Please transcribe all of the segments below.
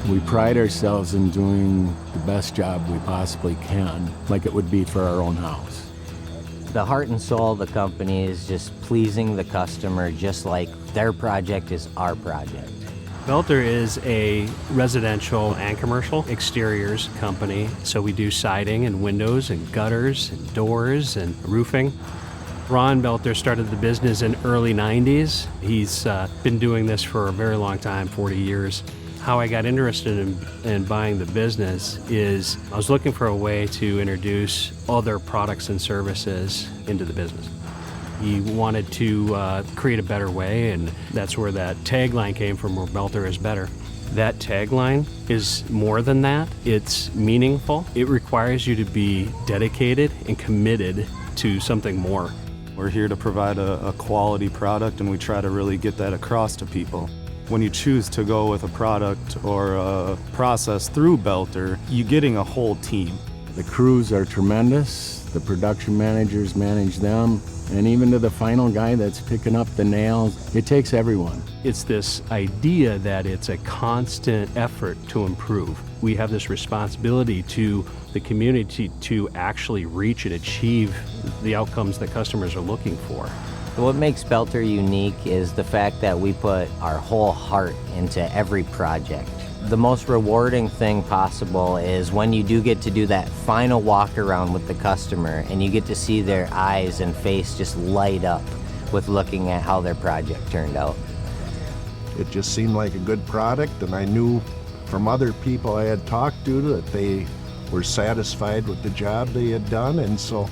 We pride ourselves in doing the best job we possibly can, like it would be for our own house. The heart and soul of the company is just pleasing the customer, just like their project is our project. Boelter is a residential and commercial exteriors company, so we do siding and windows and gutters and doors and roofing. Ron Boelter started the business in early 90s. He's been doing this for a very long time, 40 years. How I got interested in buying the business is I was looking for a way to introduce other products and services into the business. He wanted to create a better way, and that's where that tagline came from, where Boelter is better. That tagline is more than that. It's meaningful. It requires you to be dedicated and committed to something more. We're here to provide a quality product, and we try to really get that across to people. When you choose to go with a product or a process through Boelter, you're getting a whole team. The crews are tremendous. The production managers manage them. And even to the final guy that's picking up the nails, it takes everyone. It's this idea that it's a constant effort to improve. We have this responsibility to the community to actually reach and achieve the outcomes that customers are looking for. What makes Boelter unique is the fact that we put our whole heart into every project. The most rewarding thing possible is when you do get to do that final walk around with the customer and you get to see their eyes and face just light up with looking at how their project turned out. It just seemed like a good product, and I knew from other people I had talked to that they were satisfied with the job they had done, and so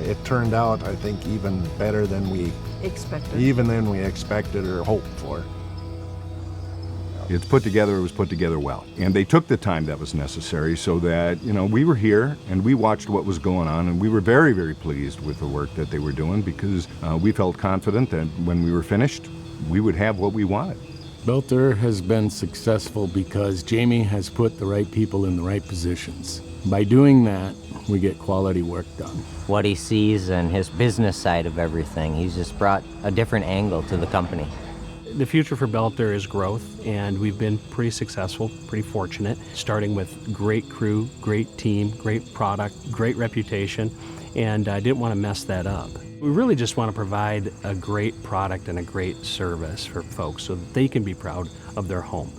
it turned out, I think, even better than we expected or hoped for. It was put together well. And they took the time that was necessary so that, we were here and we watched what was going on, and we were very, very pleased with the work that they were doing, because we felt confident that when we were finished, we would have what we wanted. Boelter has been successful because Jamie has put the right people in the right positions. By doing that, we get quality work done. What he sees and his business side of everything, he's just brought a different angle to the company. The future for Boelter is growth, and we've been pretty successful, pretty fortunate, starting with great crew, great team, great product, great reputation, and I didn't want to mess that up. We really just want to provide a great product and a great service for folks so that they can be proud of their home.